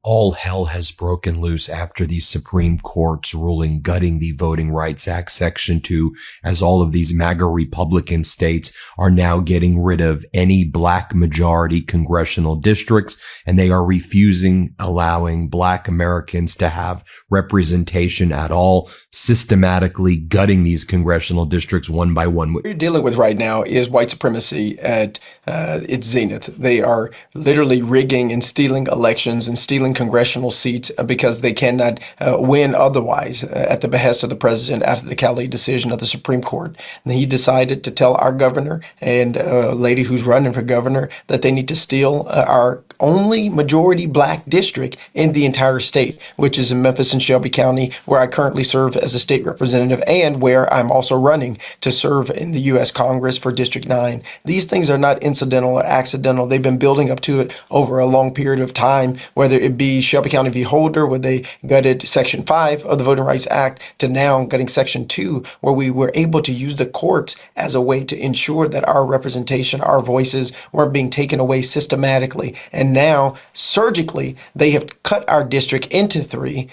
All hell has broken loose after the Supreme Court's ruling gutting the Voting Rights Act Section 2, as all of these MAGA Republican states are now getting rid of any black majority congressional districts, and they are refusing allowing black Americans to have representation at all, systematically gutting these congressional districts one by one. What you're dealing with right now is white supremacy at its zenith. They are literally rigging and stealing elections and stealing congressional seats because they cannot win otherwise at the behest of the president after the Cali decision of the Supreme Court. And he decided to tell our governor and a lady who's running for governor that they need to steal our only majority black district in the entire state, which is in Memphis and Shelby County, where I currently serve as a state representative and where I'm also running to serve in the U.S. Congress for District 9. These things are not incidental or accidental. They've been building up to it over a long period of time, whether it be Shelby County v. Holder, where they gutted Section 5 of the Voting Rights Act, to now gutting Section 2, where we were able to use the courts as a way to ensure that our representation, our voices weren't being taken away systematically. And now, surgically, they have cut our district into three,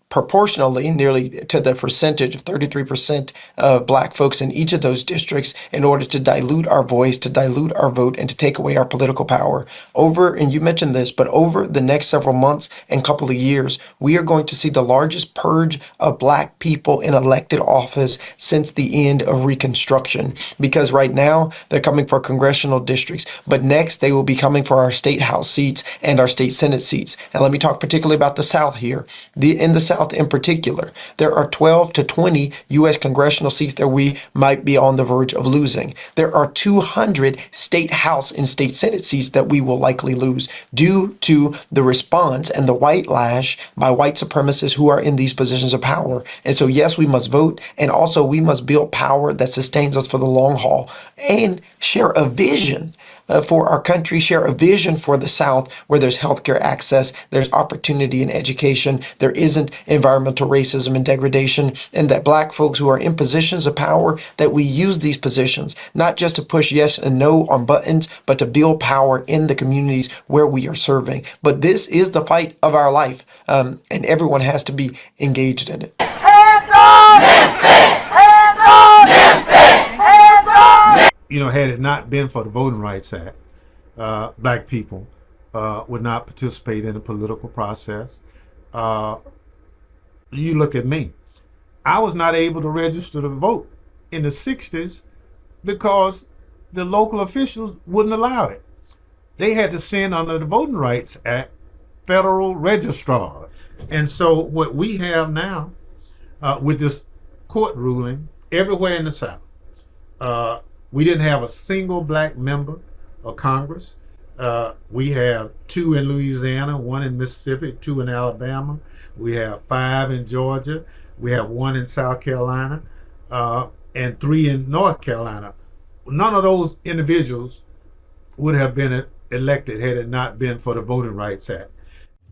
proportionally, nearly to the percentage of 33% of black folks in each of those districts, in order to dilute our voice, to dilute our vote, and to take away our political power. And you mentioned this, but over the next several months and couple of years, we are going to see the largest purge of black people in elected office since the end of Reconstruction. Because right now, they're coming for congressional districts, but next they will be coming for our state house seats and our state senate seats. And let me talk particularly about the South here. In the South in particular, there are 12 to 20 U.S. congressional seats that we might be on the verge of losing. There are 200 state house and state senate seats that we will likely lose due to the response and the white lash by white supremacists who are in these positions of power. And so, yes, we must vote, and also we must build power that sustains us for the long haul and share a vision for our country, share a vision for the South, where there's healthcare access, there's opportunity in education, there isn't environmental racism and degradation, and that black folks who are in positions of power, that we use these positions, not just to push yes and no on buttons, but to build power in the communities where we are serving. But this is the fight of our life, and everyone has to be engaged in it. Hands on! Memphis! Hands on! Memphis! Hands on! You know, had it not been for the Voting Rights Act, black people would not participate in the political process. You look at me. I was not able to register to vote in the 60s because the local officials wouldn't allow it. They had to send, under the Voting Rights Act, federal registrar. And so what we have now with this court ruling everywhere in the South, we didn't have a single black member of Congress. We have 2 in Louisiana, 1 in Mississippi, 2 in Alabama. We have 5 in Georgia. We have 1 in South Carolina, and 3 in North Carolina. None of those individuals would have been elected had it not been for the Voting Rights Act.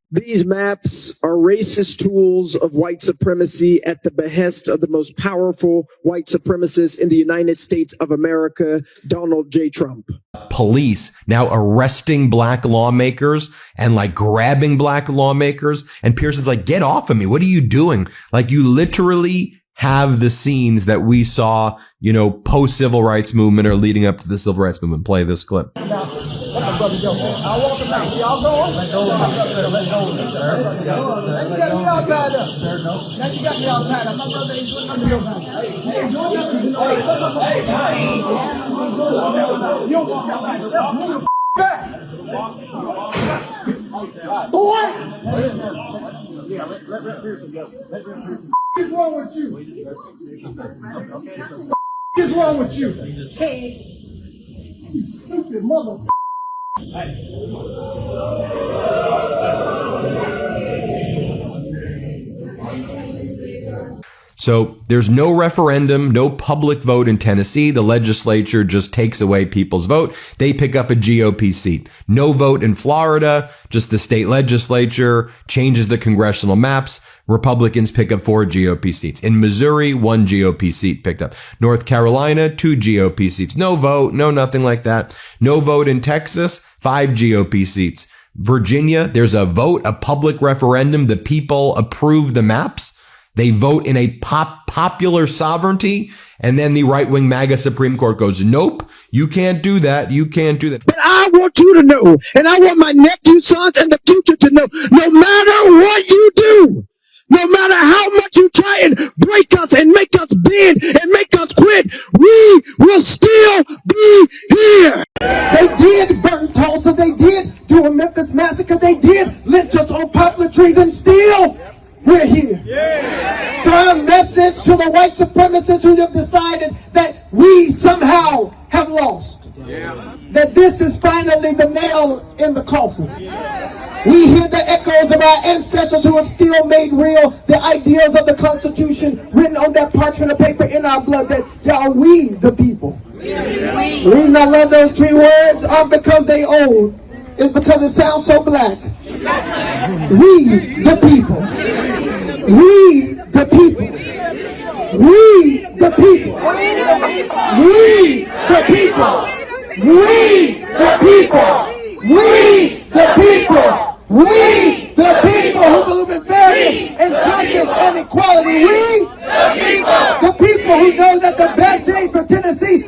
These maps are racist tools of white supremacy at the behest of the most powerful white supremacist in the United States of America, Donald J. Trump. Police now arresting black lawmakers and like grabbing black lawmakers. And Pearson's like, get off of me. What are you doing? Like, you literally have the scenes that we saw, you know, post civil rights movement or leading up to the civil rights movement. Play this clip. Brother, go. I'll walk him out. Y'all going? Let go of me. Let go of me, sir. Now you got me all tied up. Sir, no. Now you got me all tied up. My brother ain't doing nothing to your family. Hey, you don't you don't walk out by yourself. Move the back. What? Yeah, let Pearson go. Let Pearson go. What's wrong with you? What's wrong with you? You stupid mother. So there's no referendum, no public vote in Tennessee. The legislature just takes away people's vote. They pick up a GOP seat. No vote in Florida, just the state legislature changes the congressional maps. Republicans pick up 4 GOP seats. In Missouri, 1 GOP seat picked up. North Carolina, 2 GOP seats. No vote, no nothing like that. No vote in Texas, 5 GOP seats. Virginia, there's a vote, a public referendum. The people approve the maps. They vote in a popular sovereignty. And then the right-wing MAGA Supreme Court goes, nope, you can't do that. You can't do that. But I want you to know, and I want my nephew, sons, and the future to know, no matter what you do, no matter how much you try and break us and make us bend and make us quit, we will still be here. They did burn Tulsa. They did do a Memphis massacre. They did lynch us on poplar trees, and still we're here. So our message to the white supremacists who have decided that we somehow have lost, that this is finally the nail in the coffin. We hear the echoes of our ancestors who have still made real the ideals of the Constitution written on that parchment of paper in our blood, that y'all, we the people. The reason I love those three words aren't because they old, it's because it sounds so black. We the people. We the people. We the people. We the people. We the people. We the people. We the people who believe in fairness and justice and equality. We the people who know that the best days for Tennessee